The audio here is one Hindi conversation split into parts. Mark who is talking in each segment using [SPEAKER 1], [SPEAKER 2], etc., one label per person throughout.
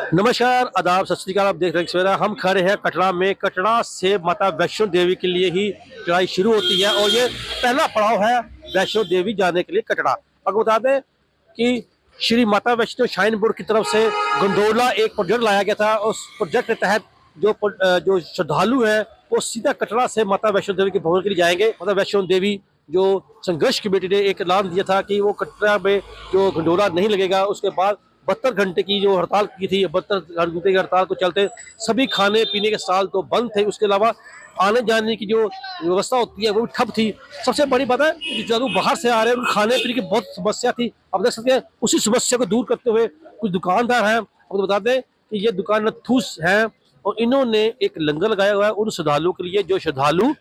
[SPEAKER 1] नमस्कार, आदाब, सत श्री अकाल। आप देख रहे हैं सवेरा। हम खड़े हैं कटरा में। कटरा से माता वैष्णो देवी के लिए ही चढ़ाई शुरू होती है और ये पहला पड़ाव है वैष्णो देवी जाने के लिए कटरा। आपको बता दें कि श्री माता वैष्णो श्राइन बोर्ड की तरफ से गंडोला एक प्रोजेक्ट लाया गया था। उस प्रोजेक्ट के तहत जो श्रद्धालु हैं वो सीधा कटरा से माता वैष्णो देवी के भवन के लिए जाएंगे। माता वैष्णो देवी जो संघर्ष कमेटी ने एक ऐलान दिया था कि वो कटरा में जो गंडोला नहीं लगेगा, उसके बाद 72 घंटे की जो हड़ताल की थी, 72 घंटे की हड़ताल को चलते सभी खाने पीने के स्टॉल तो बंद थे। उसके अलावा आने जाने की जो व्यवस्था होती है वो भी ठप थी। सबसे बड़ी बात है कि जो लोग बाहर से आ रहे हैं उनको खाने पीने की बहुत समस्या थी। आप देख सकते हैं उसी समस्या को दूर करते हुए कुछ दुकानदार हैं, आपको बता दें कि ये दुकान नथूस है और इन्होंने एक लंगर लगाया हुआ है उन श्रद्धालुओं के लिए जो श्रद्धालु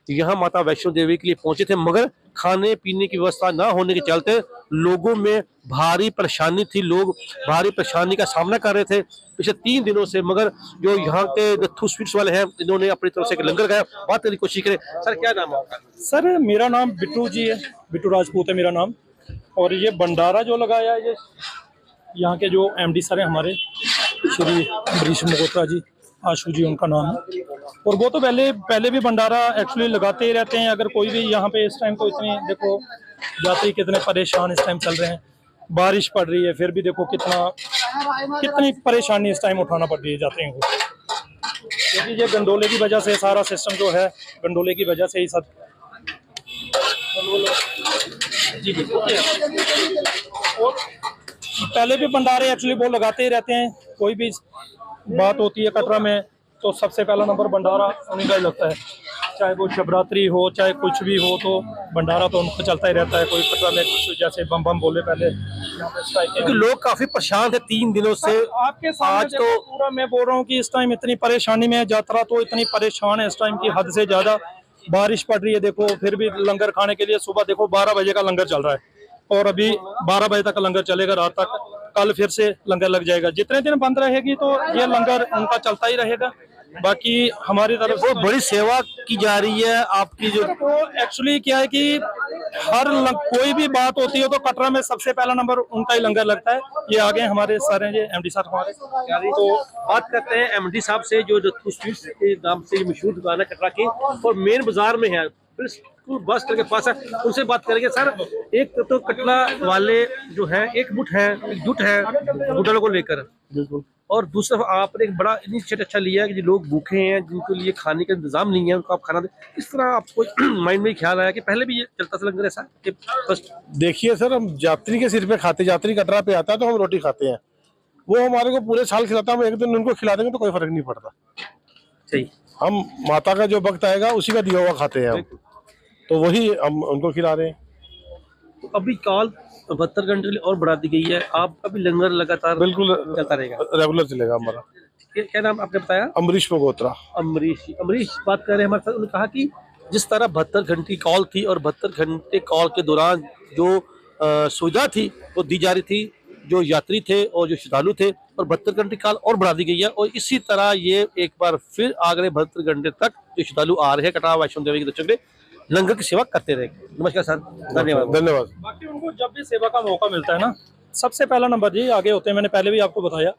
[SPEAKER 1] यहाँ माता वैष्णो देवी के लिए पहुंचे थे, मगर खाने पीने की व्यवस्था ना होने के चलते लोगों में भारी परेशानी थी। लोग भारी परेशानी का सामना कर रहे थे पिछले 3 दिनों से। मगर जो यहाँ के नथू स्वीट्स वाले हैं इन्होंने अपनी तरफ से एक लंगर लगाया। बात करने की कोशिश करें। सर, क्या नाम है आपका?
[SPEAKER 2] सर, मेरा नाम बिट्टू जी है, बिट्टू राजपूत है मेरा नाम। और ये भंडारा जो लगाया है ये यहाँ के जो एमडी सर हैं हमारे, श्री अमरीश मल्होत्रा जी, आशु जी उनका नाम है। और वो तो पहले भी भंडारा एक्चुअली लगाते ही रहते हैं। अगर कोई भी यहाँ पे इस टाइम तो इतनी देखो यात्री कितने परेशान इस टाइम चल रहे हैं, बारिश पड़ रही है फिर भी देखो कितनी परेशानी इस टाइम उठाना पड़ रही है यात्रियों को, क्योंकि ये गंडोले की वजह से सारा सिस्टम जो है, गंडोले की वजह से ही सब जी। और पहले भी भंडारे एक्चुअली वो लगाते ही रहते हैं। कोई भी बात होती है कटरा में तो सबसे पहला नंबर भंडारा उन्हीं का ही लगता है, चाहे वो शिवरात्रि हो चाहे कुछ भी हो, तो भंडारा तो उनको चलता ही रहता है। कोई कटरा में कुछ जैसे बम बम बोले पहले,
[SPEAKER 1] क्योंकि लोग काफी परेशान थे 3 दिनों से।
[SPEAKER 2] आपके आज तो पूरा मैं बोल रहा हूँ कि इस टाइम इतनी परेशानी में यात्रा तो इतनी परेशान है इस टाइम की हद से ज्यादा। बारिश पड़ रही है देखो, फिर भी लंगर खाने के लिए सुबह देखो 12 बजे का लंगर चल रहा है और अभी 12 बजे तक लंगर चलेगा रात तक। कल फिर से लंगर लग जाएगा। जितने दिन बंद रहेगी तो ये लंगर उनका चलता ही रहेगा। बाकी हमारी तरफ से
[SPEAKER 1] बड़ी सेवा की जा रही है आपकी। जो
[SPEAKER 2] एक्चुअली क्या है कि कोई भी बात होती है तो कटरा में सबसे पहला नंबर उनका ही लंगर लगता है। ये आगे हमारे सर हैं, ये एमडी साहब हमारे।
[SPEAKER 1] तो बात करते हैं एमडी साहब से जो नथू स्वीट्स के नाम से मशहूर दुकान है कटरा की और मेन बाजार में है, बस के पास है। उनसे बात करेंगे। सर, एक तो कटरा वाले जो है एक जुट है होटलों को लेकर,
[SPEAKER 2] बिल्कुल,
[SPEAKER 1] और दूसरा आपने एक बड़ा इनिशिएटिव अच्छा लिया है कि जो लोग भूखे हैं जिनके लिए खाने का इंतजाम नहीं है उनको आप खाना दें। इस तरह आपको माइंड में ख्याल आया कि पहले भी ये चलता था लंगर ऐसा कि फर्स्ट?
[SPEAKER 3] देखिए सर, हम यात्री के सिर पे खाते, यात्री कटरा पे आता है तो हम रोटी खाते हैं, वो हमारे को पूरे साल खिलाता है। हम एक दिन उनको खिला देंगे तो कोई फर्क नहीं पड़ता।
[SPEAKER 1] सही,
[SPEAKER 3] हम माता का जो वक्त आएगा उसी का दिया हुआ खाते हैं हम, तो वही हम उनको खिला रहे हैं।
[SPEAKER 1] तो अभी कॉल 72 घंटे के लिए और बढ़ा दी गई है। आपका भी लंगर लगातार
[SPEAKER 3] बिल्कुल
[SPEAKER 1] चलता रहेगा,
[SPEAKER 3] रेगुलर चलेगा हमारा।
[SPEAKER 1] क्या नाम आपने बताया?
[SPEAKER 3] अमरीश मल्होत्रा।
[SPEAKER 1] अमरीश बात कर रहे हैं हमारे साथ। उन्होंने कहा कि जिस तरह 72 घंटे की कॉल थी और 72 घंटे कॉल के दौरान जो सुविधा थी वो दी जा रही थी जो यात्री थे और जो श्रद्धालु थे, और 72 घंटे कॉल और बढ़ा दी गई है। और इसी तरह ये एक बार फिर अगले 72 घंटे तक जो श्रद्धालु आ रहे हैं कटरा वैष्णो देवी के दर्शन के लंगर की सेवा करते रहेंगे। नमस्कार सर,
[SPEAKER 3] धन्यवाद।
[SPEAKER 2] बाकी उनको जब भी सेवा का मौका मिलता है ना, सबसे पहला नंबर जी आगे होते हैं। मैंने पहले भी आपको बताया,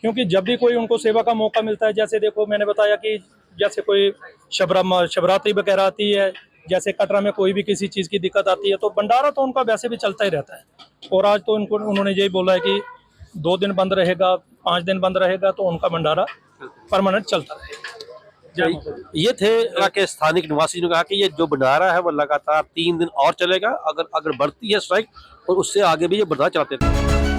[SPEAKER 2] क्योंकि जब भी कोई उनको सेवा का मौका मिलता है, जैसे देखो मैंने बताया कि जैसे कोई शिवरात्रि वगैरह आती है, जैसे कटरा में कोई भी किसी चीज़ की दिक्कत आती है तो भंडारा तो उनका वैसे भी चलता ही रहता है। और आज तो उन्होंने यही बोला है कि 2 दिन बंद रहेगा, 5 दिन बंद रहेगा, तो उनका भंडारा परमानेंट चलता रहेगा।
[SPEAKER 1] ये थे के स्थानिक निवासी ने कहा कि ये जो भंडारा है वो लगातार 3 दिन और चलेगा। अगर बढ़ती है स्ट्राइक और उससे आगे भी ये भंडारा चलाते रहेंगे।